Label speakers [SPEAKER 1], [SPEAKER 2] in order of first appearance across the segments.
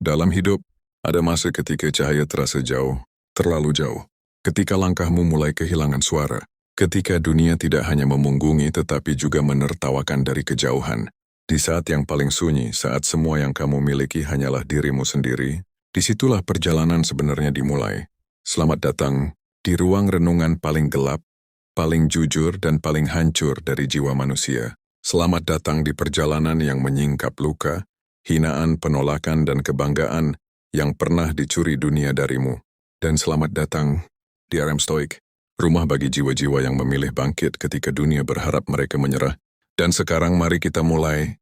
[SPEAKER 1] Dalam hidup, ada masa ketika cahaya terasa jauh, terlalu jauh. Ketika langkahmu mulai kehilangan suara. Ketika dunia tidak hanya memunggungi tetapi juga menertawakan dari kejauhan. Di saat yang paling sunyi, saat semua yang kamu miliki hanyalah dirimu sendiri, disitulah perjalanan sebenarnya dimulai. Selamat datang di ruang renungan paling gelap, paling jujur dan paling hancur dari jiwa manusia. Selamat datang di perjalanan yang menyingkap luka, hinaan, penolakan, dan kebanggaan yang pernah dicuri dunia darimu. Dan selamat datang di RM Stoik, rumah bagi jiwa-jiwa yang memilih bangkit ketika dunia berharap mereka menyerah. Dan sekarang mari kita mulai.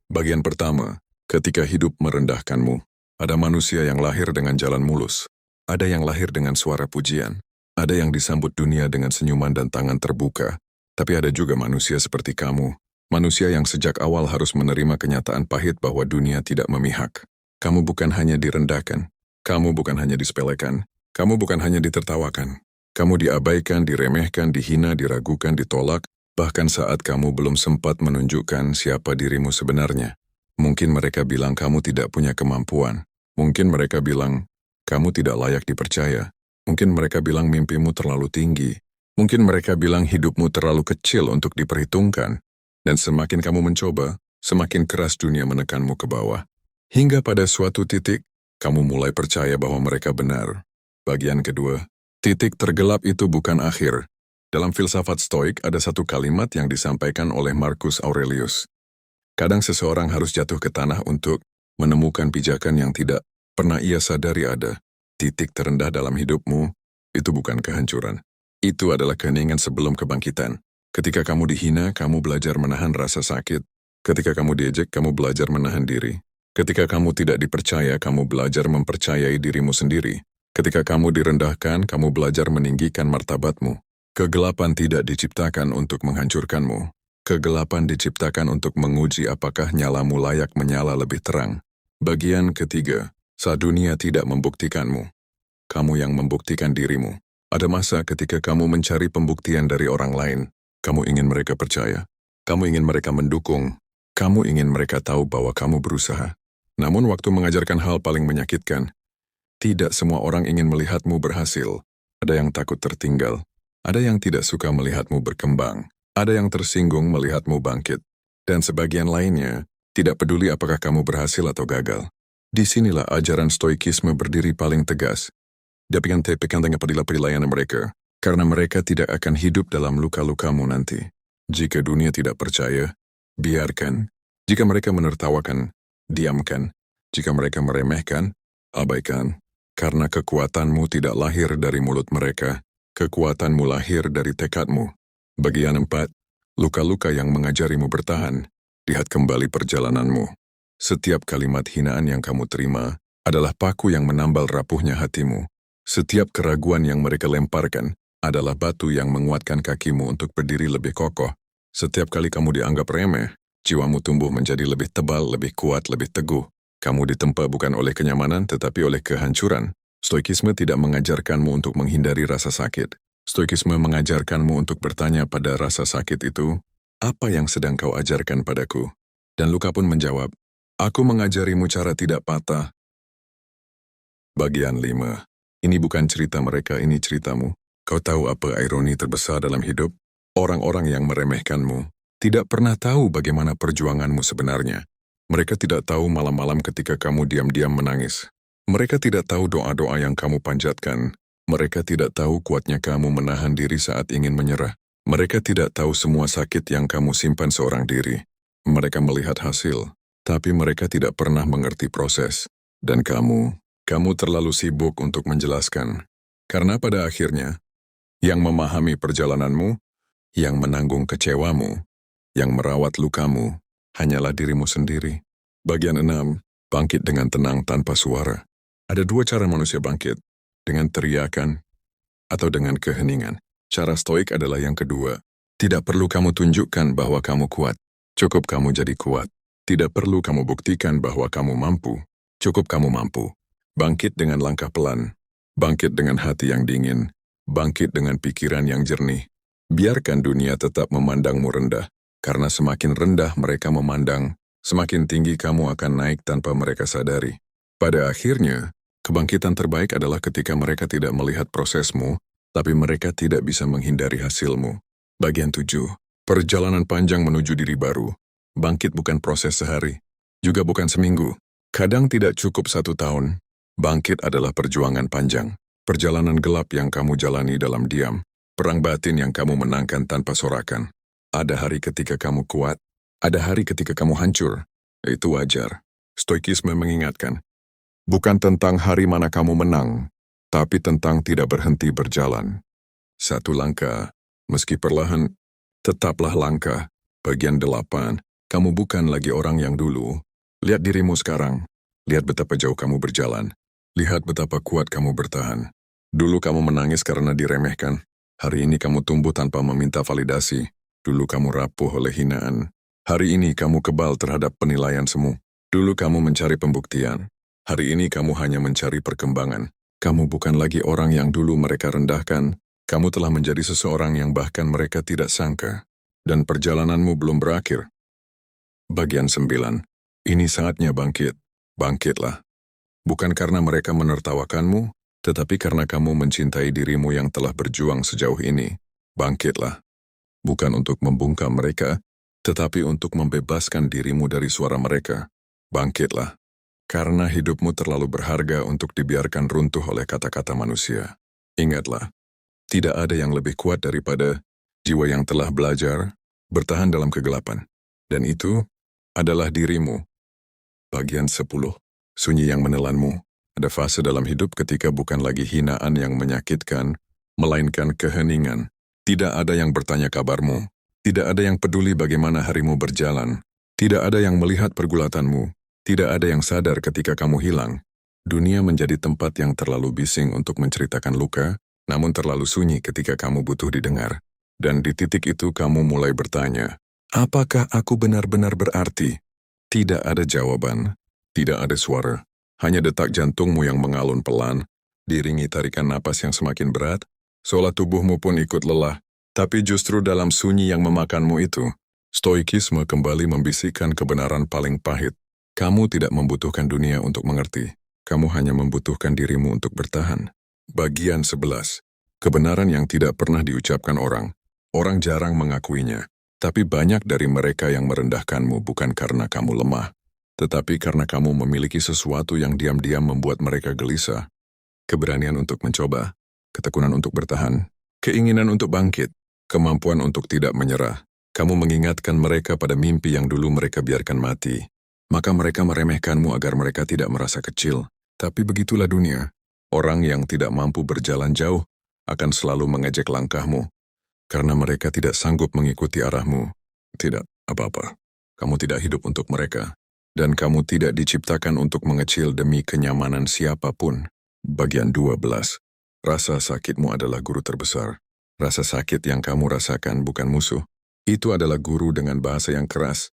[SPEAKER 1] Bagian pertama, ketika hidup merendahkanmu. Ada manusia yang lahir dengan jalan mulus. Ada yang lahir dengan suara pujian. Ada yang disambut dunia dengan senyuman dan tangan terbuka. Tapi ada juga manusia seperti kamu. Manusia yang sejak awal harus menerima kenyataan pahit bahwa dunia tidak memihak. Kamu bukan hanya direndahkan. Kamu bukan hanya disepelekan. Kamu bukan hanya ditertawakan. Kamu diabaikan, diremehkan, dihina, diragukan, ditolak, bahkan saat kamu belum sempat menunjukkan siapa dirimu sebenarnya. Mungkin mereka bilang kamu tidak punya kemampuan. Mungkin mereka bilang kamu tidak layak dipercaya. Mungkin mereka bilang mimpimu terlalu tinggi. Mungkin mereka bilang hidupmu terlalu kecil untuk diperhitungkan. Dan semakin kamu mencoba, semakin keras dunia menekanmu ke bawah. Hingga pada suatu titik, kamu mulai percaya bahwa mereka benar. Bagian kedua, titik tergelap itu bukan akhir. Dalam filsafat Stoik ada satu kalimat yang disampaikan oleh Marcus Aurelius. Kadang seseorang harus jatuh ke tanah untuk menemukan pijakan yang tidak pernah ia sadari ada. Titik terendah dalam hidupmu, itu bukan kehancuran. Itu adalah keheningan sebelum kebangkitan. Ketika kamu dihina, kamu belajar menahan rasa sakit. Ketika kamu diejek, kamu belajar menahan diri. Ketika kamu tidak dipercaya, kamu belajar mempercayai dirimu sendiri. Ketika kamu direndahkan, kamu belajar meninggikan martabatmu. Kegelapan tidak diciptakan untuk menghancurkanmu. Kegelapan diciptakan untuk menguji apakah nyalamu layak menyala lebih terang. Bagian ketiga, saat dunia tidak membuktikanmu. Kamu yang membuktikan dirimu. Ada masa ketika kamu mencari pembuktian dari orang lain. Kamu ingin mereka percaya. Kamu ingin mereka mendukung. Kamu ingin mereka tahu bahwa kamu berusaha. Namun waktu mengajarkan hal paling menyakitkan. Tidak semua orang ingin melihatmu berhasil. Ada yang takut tertinggal. Ada yang tidak suka melihatmu berkembang. Ada yang tersinggung melihatmu bangkit. Dan sebagian lainnya, tidak peduli apakah kamu berhasil atau gagal. Disinilah ajaran stoikisme berdiri paling tegas. Dapat tepikan dengan pelayanan mereka, karena mereka tidak akan hidup dalam luka-lukamu nanti. Jika dunia tidak percaya, biarkan. Jika mereka menertawakan, diamkan. Jika mereka meremehkan, abaikan. Karena kekuatanmu tidak lahir dari mulut mereka, kekuatanmu lahir dari tekadmu. Bagian 4, luka-luka yang mengajarimu bertahan. Lihat kembali perjalananmu. Setiap kalimat hinaan yang kamu terima adalah paku yang menambal rapuhnya hatimu. Setiap keraguan yang mereka lemparkan adalah batu yang menguatkan kakimu untuk berdiri lebih kokoh. Setiap kali kamu dianggap remeh, jiwamu tumbuh menjadi lebih tebal, lebih kuat, lebih teguh. Kamu ditempa bukan oleh kenyamanan tetapi oleh kehancuran. Stoikisme tidak mengajarkanmu untuk menghindari rasa sakit. Stoikisme mengajarkanmu untuk bertanya pada rasa sakit itu, apa yang sedang kau ajarkan padaku? Dan luka pun menjawab, aku mengajarimu cara tidak patah. Bagian 5. Ini bukan cerita mereka, ini ceritamu. Kau tahu apa ironi terbesar dalam hidup? Orang-orang yang meremehkanmu tidak pernah tahu bagaimana perjuanganmu sebenarnya. Mereka tidak tahu malam-malam ketika kamu diam-diam menangis. Mereka tidak tahu doa-doa yang kamu panjatkan. Mereka tidak tahu kuatnya kamu menahan diri saat ingin menyerah. Mereka tidak tahu semua sakit yang kamu simpan seorang diri. Mereka melihat hasil, tapi mereka tidak pernah mengerti proses. Dan kamu terlalu sibuk untuk menjelaskan. Karena pada akhirnya, yang memahami perjalananmu, yang menanggung kecewamu, yang merawat lukamu, hanyalah dirimu sendiri. Bagian 6, bangkit dengan tenang tanpa suara. Ada 2 cara manusia bangkit, dengan teriakan atau dengan keheningan. Cara stoik adalah yang kedua. Tidak perlu kamu tunjukkan bahwa kamu kuat. Cukup kamu jadi kuat. Tidak perlu kamu buktikan bahwa kamu mampu. Cukup kamu mampu. Bangkit dengan langkah pelan. Bangkit dengan hati yang dingin. Bangkit dengan pikiran yang jernih. Biarkan dunia tetap memandangmu rendah, karena semakin rendah mereka memandang, semakin tinggi kamu akan naik tanpa mereka sadari. Pada akhirnya, kebangkitan terbaik adalah ketika mereka tidak melihat prosesmu, tapi mereka tidak bisa menghindari hasilmu. Bagian 7. Perjalanan panjang menuju diri baru. Bangkit bukan proses sehari, juga bukan seminggu. Kadang tidak cukup 1 tahun. Bangkit adalah perjuangan panjang. Perjalanan gelap yang kamu jalani dalam diam. Perang batin yang kamu menangkan tanpa sorakan. Ada hari ketika kamu kuat, ada hari ketika kamu hancur. Itu wajar. Stoikisme mengingatkan, bukan tentang hari mana kamu menang, tapi tentang tidak berhenti berjalan. 1 langkah, meski perlahan, tetaplah langkah. Bagian 8, kamu bukan lagi orang yang dulu. Lihat dirimu sekarang. Lihat betapa jauh kamu berjalan. Lihat betapa kuat kamu bertahan. Dulu kamu menangis karena diremehkan. Hari ini kamu tumbuh tanpa meminta validasi. Dulu kamu rapuh oleh hinaan. Hari ini kamu kebal terhadap penilaian semu. Dulu kamu mencari pembuktian. Hari ini kamu hanya mencari perkembangan. Kamu bukan lagi orang yang dulu mereka rendahkan. Kamu telah menjadi seseorang yang bahkan mereka tidak sangka. Dan perjalananmu belum berakhir. Bagian 9. Ini saatnya bangkit. Bangkitlah. Bukan karena mereka menertawakanmu, tetapi karena kamu mencintai dirimu yang telah berjuang sejauh ini. Bangkitlah. Bukan untuk membungkam mereka, tetapi untuk membebaskan dirimu dari suara mereka. Bangkitlah. Karena hidupmu terlalu berharga untuk dibiarkan runtuh oleh kata-kata manusia. Ingatlah, tidak ada yang lebih kuat daripada jiwa yang telah belajar bertahan dalam kegelapan. Dan itu adalah dirimu. Bagian 10. Sunyi yang menelanmu. Ada fase dalam hidup ketika bukan lagi hinaan yang menyakitkan, melainkan keheningan. Tidak ada yang bertanya kabarmu. Tidak ada yang peduli bagaimana harimu berjalan. Tidak ada yang melihat pergulatanmu. Tidak ada yang sadar ketika kamu hilang. Dunia menjadi tempat yang terlalu bising untuk menceritakan luka, namun terlalu sunyi ketika kamu butuh didengar. Dan di titik itu kamu mulai bertanya, apakah aku benar-benar berarti? Tidak ada jawaban. Tidak ada suara, hanya detak jantungmu yang mengalun pelan, diiringi tarikan napas yang semakin berat, seolah tubuhmu pun ikut lelah. Tapi justru dalam sunyi yang memakanmu itu, stoikisme kembali membisikkan kebenaran paling pahit. Kamu tidak membutuhkan dunia untuk mengerti, kamu hanya membutuhkan dirimu untuk bertahan. Bagian 11. Kebenaran yang tidak pernah diucapkan orang. Orang jarang mengakuinya, tapi banyak dari mereka yang merendahkanmu bukan karena kamu lemah, tetapi karena kamu memiliki sesuatu yang diam-diam membuat mereka gelisah. Keberanian untuk mencoba, ketekunan untuk bertahan, keinginan untuk bangkit, kemampuan untuk tidak menyerah. Kamu mengingatkan mereka pada mimpi yang dulu mereka biarkan mati. Maka mereka meremehkanmu agar mereka tidak merasa kecil. Tapi begitulah dunia. Orang yang tidak mampu berjalan jauh akan selalu mengejek langkahmu. Karena mereka tidak sanggup mengikuti arahmu. Tidak apa-apa. Kamu tidak hidup untuk mereka. Dan kamu tidak diciptakan untuk mengecil demi kenyamanan siapapun. Bagian 12. Rasa sakitmu adalah guru terbesar. Rasa sakit yang kamu rasakan bukan musuh. Itu adalah guru dengan bahasa yang keras.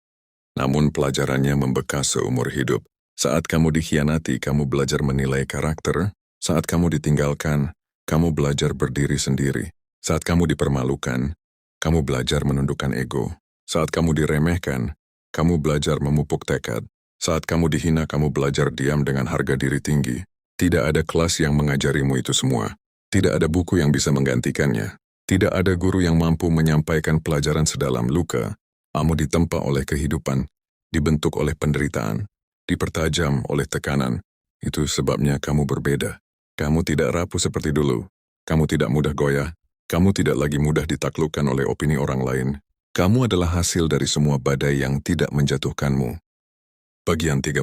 [SPEAKER 1] Namun pelajarannya membekas seumur hidup. Saat kamu dikhianati, kamu belajar menilai karakter. Saat kamu ditinggalkan, kamu belajar berdiri sendiri. Saat kamu dipermalukan, kamu belajar menundukkan ego. Saat kamu diremehkan, kamu belajar memupuk tekad. Saat kamu dihina, kamu belajar diam dengan harga diri tinggi. Tidak ada kelas yang mengajarimu itu semua. Tidak ada buku yang bisa menggantikannya. Tidak ada guru yang mampu menyampaikan pelajaran sedalam luka. Kamu ditempa oleh kehidupan, dibentuk oleh penderitaan, dipertajam oleh tekanan. Itu sebabnya kamu berbeda. Kamu tidak rapuh seperti dulu. Kamu tidak mudah goyah. Kamu tidak lagi mudah ditaklukkan oleh opini orang lain. Kamu adalah hasil dari semua badai yang tidak menjatuhkanmu. Bagian 13.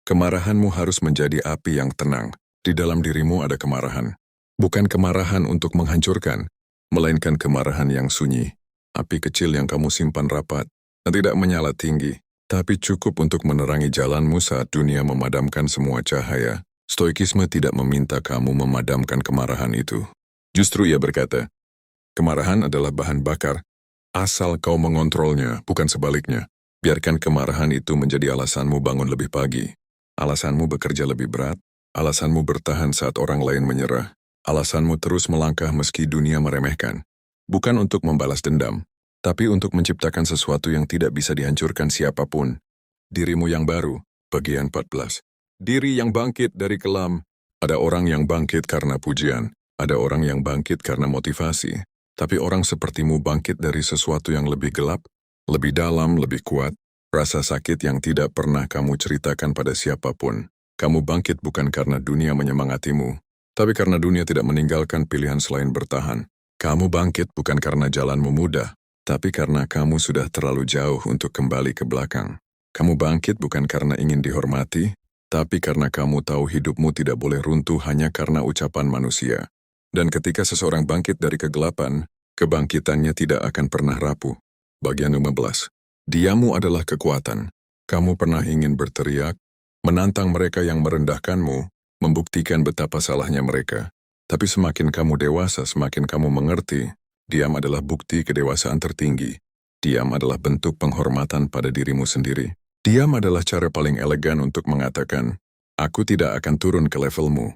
[SPEAKER 1] Kemarahanmu harus menjadi api yang tenang. Di dalam dirimu ada kemarahan. Bukan kemarahan untuk menghancurkan, melainkan kemarahan yang sunyi. Api kecil yang kamu simpan rapat, dan tidak menyala tinggi, tapi cukup untuk menerangi jalanmu saat dunia memadamkan semua cahaya. Stoikisme tidak meminta kamu memadamkan kemarahan itu. Justru ia berkata, kemarahan adalah bahan bakar, asal kau mengontrolnya, bukan sebaliknya. Biarkan kemarahan itu menjadi alasanmu bangun lebih pagi, alasanmu bekerja lebih berat, alasanmu bertahan saat orang lain menyerah, alasanmu terus melangkah meski dunia meremehkan. bukan untuk membalas dendam, tapi untuk menciptakan sesuatu yang tidak bisa dihancurkan siapapun. Dirimu yang baru, bagian 14. Diri yang bangkit dari kelam. Ada orang yang bangkit karena pujian, ada orang yang bangkit karena motivasi, tapi orang sepertimu bangkit dari sesuatu yang lebih gelap, lebih dalam, lebih kuat, rasa sakit yang tidak pernah kamu ceritakan pada siapapun. Kamu bangkit bukan karena dunia menyemangatimu, tapi karena dunia tidak meninggalkan pilihan selain bertahan. Kamu bangkit bukan karena jalanmu mudah, tapi karena kamu sudah terlalu jauh untuk kembali ke belakang. Kamu bangkit bukan karena ingin dihormati, tapi karena kamu tahu hidupmu tidak boleh runtuh hanya karena ucapan manusia. Dan ketika seseorang bangkit dari kegelapan, kebangkitannya tidak akan pernah rapuh. Bagian 15. Diammu adalah kekuatan. Kamu pernah ingin berteriak, menantang mereka yang merendahkanmu, membuktikan betapa salahnya mereka. Tapi semakin kamu dewasa, semakin kamu mengerti, diam adalah bukti kedewasaan tertinggi. Diam adalah bentuk penghormatan pada dirimu sendiri. Diam adalah cara paling elegan untuk mengatakan, aku tidak akan turun ke levelmu.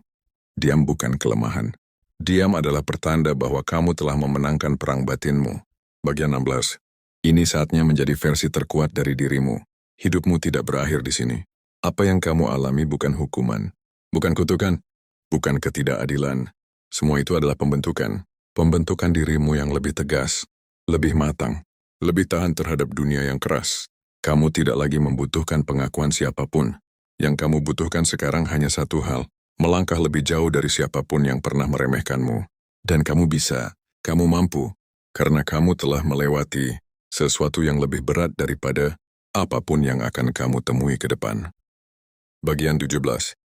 [SPEAKER 1] Diam bukan kelemahan. Diam adalah pertanda bahwa kamu telah memenangkan perang batinmu. Bagian 16. Ini saatnya menjadi versi terkuat dari dirimu. Hidupmu tidak berakhir di sini. Apa yang kamu alami bukan hukuman, bukan kutukan, bukan ketidakadilan. Semua itu adalah pembentukan. Pembentukan dirimu yang lebih tegas, lebih matang, lebih tahan terhadap dunia yang keras. Kamu tidak lagi membutuhkan pengakuan siapapun. Yang kamu butuhkan sekarang hanya satu hal, melangkah lebih jauh dari siapapun yang pernah meremehkanmu. Dan kamu bisa, kamu mampu, karena kamu telah melewati sesuatu yang lebih berat daripada apapun yang akan kamu temui ke depan. Bagian 17.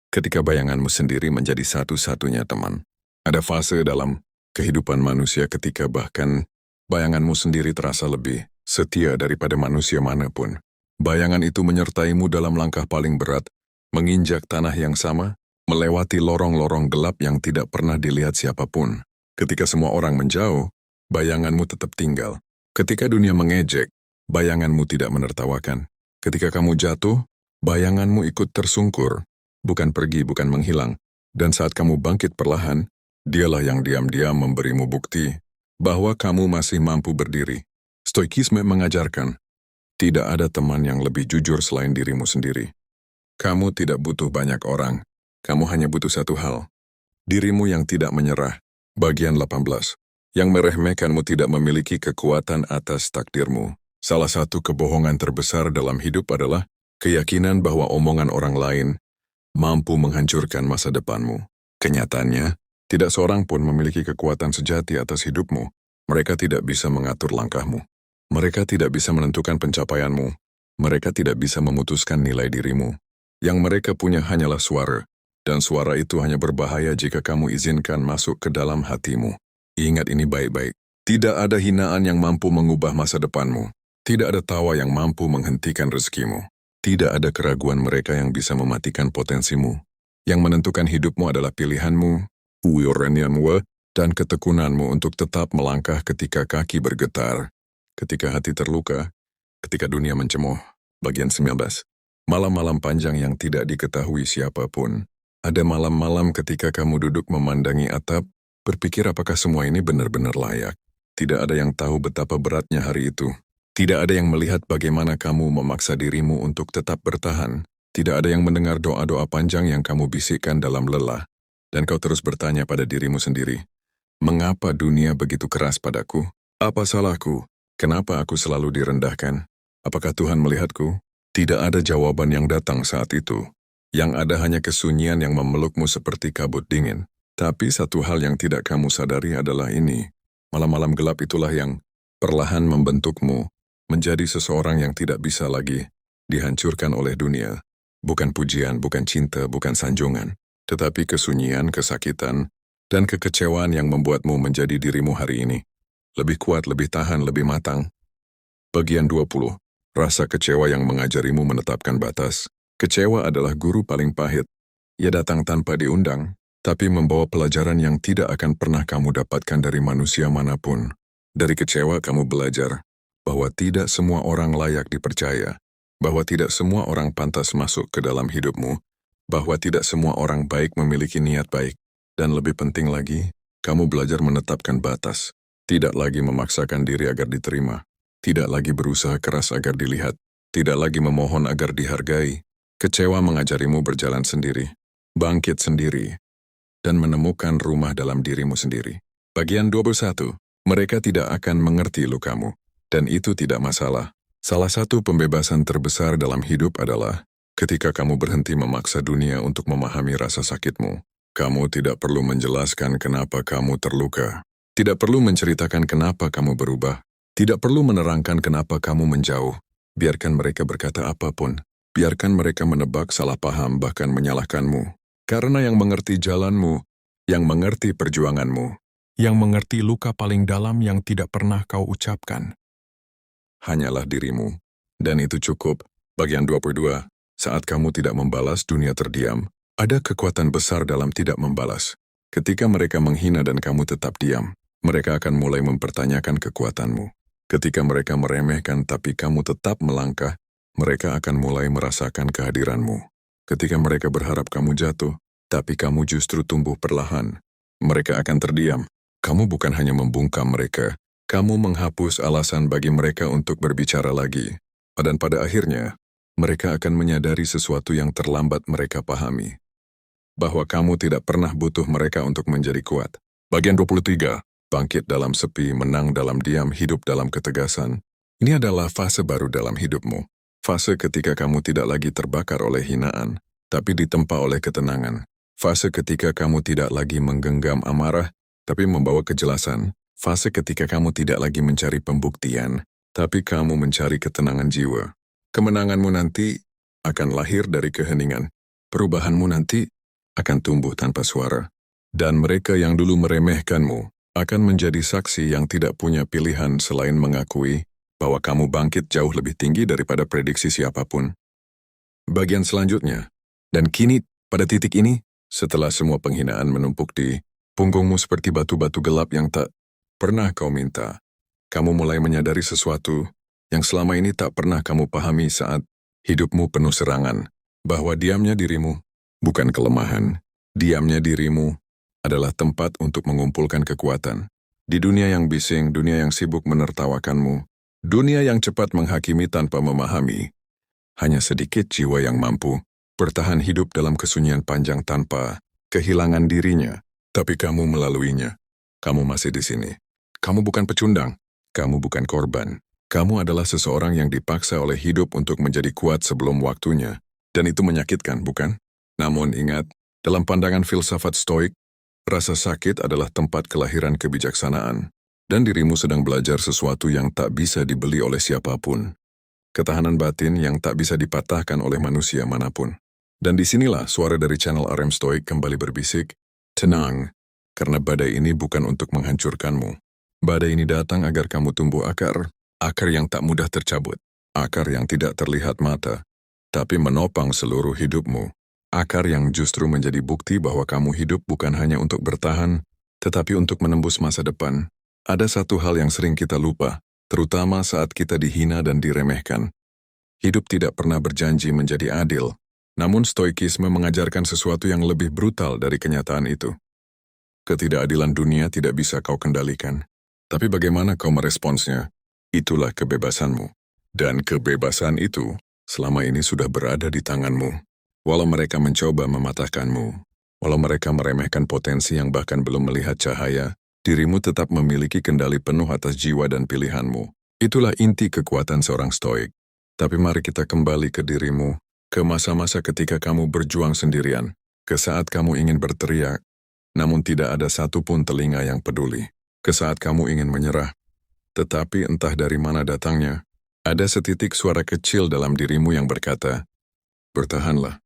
[SPEAKER 1] Ketika bayanganmu sendiri menjadi satu-satunya teman. Ada fase dalam kehidupan manusia ketika bahkan bayanganmu sendiri terasa lebih setia daripada manusia manapun. Bayangan itu menyertaimu dalam langkah paling berat, menginjak tanah yang sama, melewati lorong-lorong gelap yang tidak pernah dilihat siapapun. Ketika semua orang menjauh, bayanganmu tetap tinggal. Ketika dunia mengejek, bayanganmu tidak menertawakan. Ketika kamu jatuh, bayanganmu ikut tersungkur, bukan pergi, bukan menghilang. Dan saat kamu bangkit perlahan, dialah yang diam-diam memberimu bukti bahwa kamu masih mampu berdiri. Stoikisme mengajarkan, tidak ada teman yang lebih jujur selain dirimu sendiri. Kamu tidak butuh banyak orang, kamu hanya butuh satu hal. Dirimu yang tidak menyerah. Bagian 18. Yang meremehkanmu tidak memiliki kekuatan atas takdirmu. Salah satu kebohongan terbesar dalam hidup adalah keyakinan bahwa omongan orang lain mampu menghancurkan masa depanmu. Kenyataannya, tidak seorang pun memiliki kekuatan sejati atas hidupmu. Mereka tidak bisa mengatur langkahmu. Mereka tidak bisa menentukan pencapaianmu. Mereka tidak bisa memutuskan nilai dirimu. Yang mereka punya hanyalah suara, dan suara itu hanya berbahaya jika kamu izinkan masuk ke dalam hatimu. Ingat ini baik-baik. Tidak ada hinaan yang mampu mengubah masa depanmu. Tidak ada tawa yang mampu menghentikan rezekimu. Tidak ada keraguan mereka yang bisa mematikan potensimu. Yang menentukan hidupmu adalah pilihanmu, uuranianmu, dan ketekunanmu untuk tetap melangkah ketika kaki bergetar. Ketika hati terluka, ketika dunia mencemooh. Bagian 19. Malam-malam panjang yang tidak diketahui siapapun. Ada malam-malam ketika kamu duduk memandangi atap, berpikir apakah semua ini benar-benar layak. Tidak ada yang tahu betapa beratnya hari itu. Tidak ada yang melihat bagaimana kamu memaksa dirimu untuk tetap bertahan. Tidak ada yang mendengar doa-doa panjang yang kamu bisikkan dalam lelah. Dan kau terus bertanya pada dirimu sendiri, mengapa dunia begitu keras padaku? Apa salahku? Kenapa aku selalu direndahkan? Apakah Tuhan melihatku? Tidak ada jawaban yang datang saat itu. Yang ada hanya kesunyian yang memelukmu seperti kabut dingin. Tapi satu hal yang tidak kamu sadari adalah ini. Malam-malam gelap itulah yang perlahan membentukmu menjadi seseorang yang tidak bisa lagi dihancurkan oleh dunia. Bukan pujian, bukan cinta, bukan sanjungan. Tetapi kesunyian, kesakitan, dan kekecewaan yang membuatmu menjadi dirimu hari ini. Lebih kuat, lebih tahan, lebih matang. Bagian 20. Rasa kecewa yang mengajarimu menetapkan batas. Kecewa adalah guru paling pahit. Ia datang tanpa diundang, tapi membawa pelajaran yang tidak akan pernah kamu dapatkan dari manusia manapun. Dari kecewa kamu belajar bahwa tidak semua orang layak dipercaya, bahwa tidak semua orang pantas masuk ke dalam hidupmu, bahwa tidak semua orang baik memiliki niat baik, dan lebih penting lagi, kamu belajar menetapkan batas. Tidak lagi memaksakan diri agar diterima. Tidak lagi berusaha keras agar dilihat. Tidak lagi memohon agar dihargai. Kecewa mengajarimu berjalan sendiri, bangkit sendiri, dan menemukan rumah dalam dirimu sendiri. Bagian 21. Mereka tidak akan mengerti lukamu, dan itu tidak masalah. Salah satu pembebasan terbesar dalam hidup adalah ketika kamu berhenti memaksa dunia untuk memahami rasa sakitmu. Kamu tidak perlu menjelaskan kenapa kamu terluka. Tidak perlu menceritakan kenapa kamu berubah. Tidak perlu menerangkan kenapa kamu menjauh. Biarkan mereka berkata apapun. Biarkan mereka menebak salah paham bahkan menyalahkanmu. Karena yang mengerti jalanmu, yang mengerti perjuanganmu, yang mengerti luka paling dalam yang tidak pernah kau ucapkan, hanyalah dirimu. Dan itu cukup. Bagian 22. Saat kamu tidak membalas, dunia terdiam. Ada kekuatan besar dalam tidak membalas. Ketika mereka menghina dan kamu tetap diam, mereka akan mulai mempertanyakan kekuatanmu. Ketika mereka meremehkan tapi kamu tetap melangkah, mereka akan mulai merasakan kehadiranmu. Ketika mereka berharap kamu jatuh, tapi kamu justru tumbuh perlahan, mereka akan terdiam. Kamu bukan hanya membungkam mereka, kamu menghapus alasan bagi mereka untuk berbicara lagi. Dan pada akhirnya, mereka akan menyadari sesuatu yang terlambat mereka pahami. Bahwa kamu tidak pernah butuh mereka untuk menjadi kuat. Bagian 23. Bangkit dalam sepi, menang dalam diam, hidup dalam ketegasan. Ini adalah fase baru dalam hidupmu. Fase ketika kamu tidak lagi terbakar oleh hinaan, tapi ditempa oleh ketenangan. Fase ketika kamu tidak lagi menggenggam amarah, tapi membawa kejelasan. Fase ketika kamu tidak lagi mencari pembuktian, tapi kamu mencari ketenangan jiwa. Kemenanganmu nanti akan lahir dari keheningan. Perubahanmu nanti akan tumbuh tanpa suara. Dan mereka yang dulu meremehkanmu akan menjadi saksi yang tidak punya pilihan selain mengakui bahwa kamu bangkit jauh lebih tinggi daripada prediksi siapapun. Bagian selanjutnya, dan kini pada titik ini, setelah semua penghinaan menumpuk di punggungmu seperti batu-batu gelap yang tak pernah kau minta, kamu mulai menyadari sesuatu yang selama ini tak pernah kamu pahami saat hidupmu penuh serangan, bahwa diamnya dirimu bukan kelemahan, diamnya dirimu adalah tempat untuk mengumpulkan kekuatan. Di dunia yang bising, dunia yang sibuk menertawakanmu, dunia yang cepat menghakimi tanpa memahami, hanya sedikit jiwa yang mampu bertahan hidup dalam kesunyian panjang tanpa kehilangan dirinya. Tapi kamu melaluinya. Kamu masih di sini. Kamu bukan pecundang. Kamu bukan korban. Kamu adalah seseorang yang dipaksa oleh hidup untuk menjadi kuat sebelum waktunya. Dan itu menyakitkan, bukan? Namun ingat, dalam pandangan filsafat stoik, rasa sakit adalah tempat kelahiran kebijaksanaan. Dan dirimu sedang belajar sesuatu yang tak bisa dibeli oleh siapapun. Ketahanan batin yang tak bisa dipatahkan oleh manusia manapun. Dan disinilah suara dari channel RM Stoik kembali berbisik, tenang, karena badai ini bukan untuk menghancurkanmu. Badai ini datang agar kamu tumbuh akar, akar yang tak mudah tercabut, akar yang tidak terlihat mata, tapi menopang seluruh hidupmu. Akar yang justru menjadi bukti bahwa kamu hidup bukan hanya untuk bertahan, tetapi untuk menembus masa depan. Ada satu hal yang sering kita lupa, terutama saat kita dihina dan diremehkan. Hidup tidak pernah berjanji menjadi adil, namun stoikisme mengajarkan sesuatu yang lebih brutal dari kenyataan itu. Ketidakadilan dunia tidak bisa kau kendalikan, tapi bagaimana kau meresponsnya, itulah kebebasanmu. Dan kebebasan itu selama ini sudah berada di tanganmu. Walau mereka mencoba mematahkanmu, walau mereka meremehkan potensi yang bahkan belum melihat cahaya, dirimu tetap memiliki kendali penuh atas jiwa dan pilihanmu. Itulah inti kekuatan seorang stoik. Tapi mari kita kembali ke dirimu, ke masa-masa ketika kamu berjuang sendirian, ke saat kamu ingin berteriak, namun tidak ada satupun telinga yang peduli, ke saat kamu ingin menyerah. Tetapi entah dari mana datangnya, ada setitik suara kecil dalam dirimu yang berkata, bertahanlah.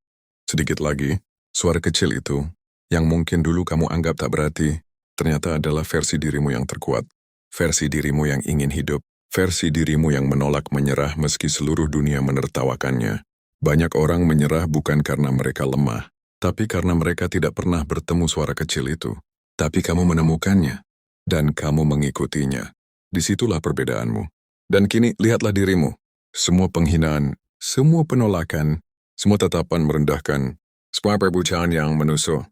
[SPEAKER 1] Sedikit lagi, suara kecil itu, yang mungkin dulu kamu anggap tak berarti, ternyata adalah versi dirimu yang terkuat, versi dirimu yang ingin hidup, versi dirimu yang menolak menyerah meski seluruh dunia menertawakannya. Banyak orang menyerah bukan karena mereka lemah, tapi karena mereka tidak pernah bertemu suara kecil itu. Tapi kamu menemukannya, dan kamu mengikutinya. Disitulah perbedaanmu. Dan kini lihatlah dirimu. Semua penghinaan, semua penolakan, semua tatapan merendahkan, semua perbucaan yang menusuk,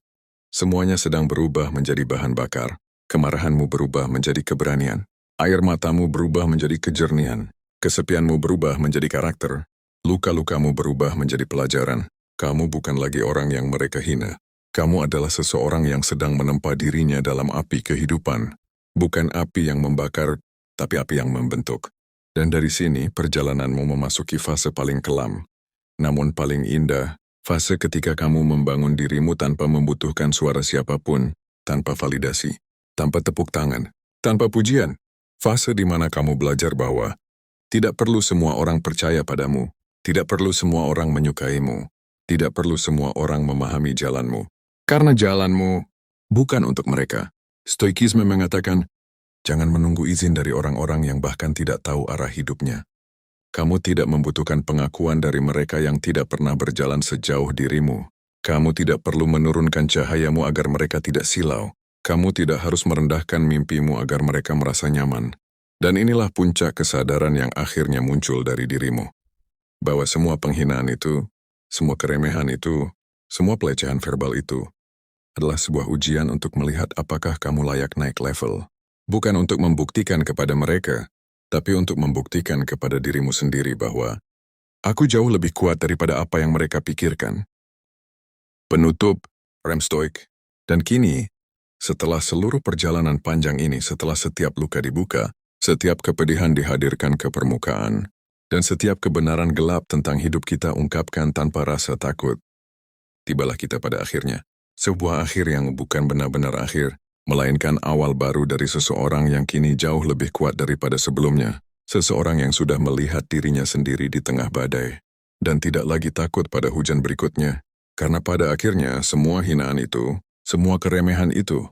[SPEAKER 1] semuanya sedang berubah menjadi bahan bakar. Kemarahanmu berubah menjadi keberanian. Air matamu berubah menjadi kejernihan. Kesepianmu berubah menjadi karakter. Luka-lukamu berubah menjadi pelajaran. Kamu bukan lagi orang yang mereka hina. Kamu adalah seseorang yang sedang menempa dirinya dalam api kehidupan. Bukan api yang membakar, tapi api yang membentuk. Dan dari sini perjalananmu memasuki fase paling kelam. Namun paling indah, fase ketika kamu membangun dirimu tanpa membutuhkan suara siapapun, tanpa validasi, tanpa tepuk tangan, tanpa pujian. Fase di mana kamu belajar bahwa tidak perlu semua orang percaya padamu, tidak perlu semua orang menyukaimu, tidak perlu semua orang memahami jalanmu. Karena jalanmu bukan untuk mereka. Stoikisme mengatakan, jangan menunggu izin dari orang-orang yang bahkan tidak tahu arah hidupnya. Kamu tidak membutuhkan pengakuan dari mereka yang tidak pernah berjalan sejauh dirimu. Kamu tidak perlu menurunkan cahayamu agar mereka tidak silau. Kamu tidak harus merendahkan mimpimu agar mereka merasa nyaman. Dan inilah puncak kesadaran yang akhirnya muncul dari dirimu. Bahwa semua penghinaan itu, semua keremehan itu, semua pelecehan verbal itu, adalah sebuah ujian untuk melihat apakah kamu layak naik level. Bukan untuk membuktikan kepada mereka, tapi untuk membuktikan kepada dirimu sendiri bahwa aku jauh lebih kuat daripada apa yang mereka pikirkan. Penutup, Rem Stoik. Dan kini, setelah seluruh perjalanan panjang ini, setelah setiap luka dibuka, setiap kepedihan dihadirkan ke permukaan, dan setiap kebenaran gelap tentang hidup kita ungkapkan tanpa rasa takut, tibalah kita pada akhirnya. Sebuah akhir yang bukan benar-benar akhir, melainkan awal baru dari seseorang yang kini jauh lebih kuat daripada sebelumnya. Seseorang yang sudah melihat dirinya sendiri di tengah badai, dan tidak lagi takut pada hujan berikutnya. Karena pada akhirnya semua hinaan itu, semua keremehan itu,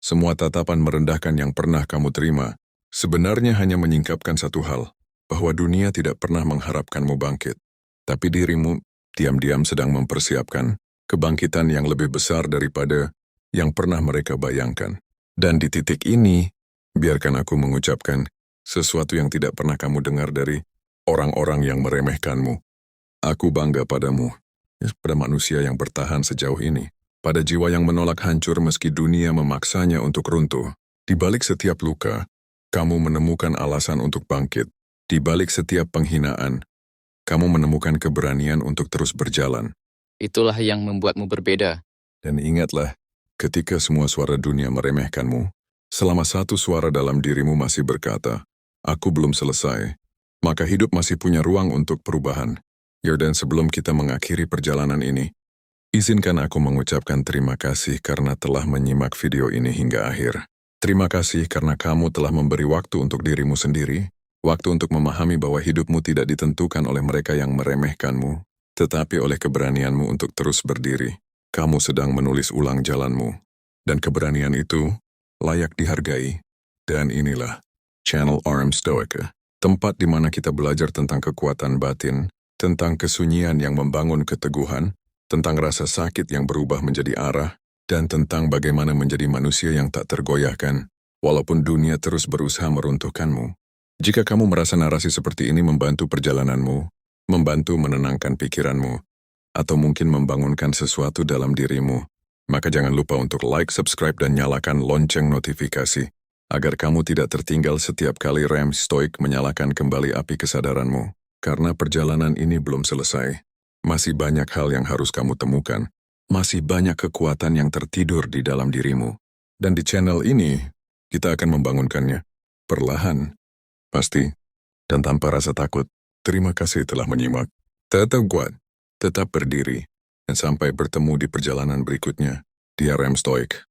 [SPEAKER 1] semua tatapan merendahkan yang pernah kamu terima, sebenarnya hanya menyingkapkan satu hal, bahwa dunia tidak pernah mengharapkanmu bangkit. Tapi dirimu diam-diam sedang mempersiapkan kebangkitan yang lebih besar daripada yang pernah mereka bayangkan. Dan di titik ini, biarkan aku mengucapkan sesuatu yang tidak pernah kamu dengar dari orang-orang yang meremehkanmu. Aku bangga padamu, pada manusia yang bertahan sejauh ini, pada jiwa yang menolak hancur meski dunia memaksanya untuk runtuh. Di balik setiap luka, kamu menemukan alasan untuk bangkit. Di balik setiap penghinaan, kamu menemukan keberanian untuk terus berjalan.
[SPEAKER 2] Itulah yang membuatmu berbeda.
[SPEAKER 1] Dan ingatlah, ketika semua suara dunia meremehkanmu, selama satu suara dalam dirimu masih berkata, aku belum selesai, maka hidup masih punya ruang untuk perubahan. Dan sebelum kita mengakhiri perjalanan ini, izinkan aku mengucapkan terima kasih karena telah menyimak video ini hingga akhir. Terima kasih karena kamu telah memberi waktu untuk dirimu sendiri, waktu untuk memahami bahwa hidupmu tidak ditentukan oleh mereka yang meremehkanmu, tetapi oleh keberanianmu untuk terus berdiri. Kamu sedang menulis ulang jalanmu, dan keberanian itu layak dihargai. Dan inilah channel RM Stoica, tempat di mana kita belajar tentang kekuatan batin, tentang kesunyian yang membangun keteguhan, tentang rasa sakit yang berubah menjadi arah, dan tentang bagaimana menjadi manusia yang tak tergoyahkan, walaupun dunia terus berusaha meruntuhkanmu. Jika kamu merasa narasi seperti ini membantu perjalananmu, membantu menenangkan pikiranmu, atau mungkin membangunkan sesuatu dalam dirimu, maka jangan lupa untuk like, subscribe, dan nyalakan lonceng notifikasi, agar kamu tidak tertinggal setiap kali Rem Stoik menyalakan kembali api kesadaranmu. Karena perjalanan ini belum selesai. Masih banyak hal yang harus kamu temukan. Masih banyak kekuatan yang tertidur di dalam dirimu. Dan di channel ini, kita akan membangunkannya. Perlahan, pasti, dan tanpa rasa takut. Terima kasih telah menyimak. Tetap kuat, tetap berdiri, dan sampai bertemu di perjalanan berikutnya. Dia Rem Stoik.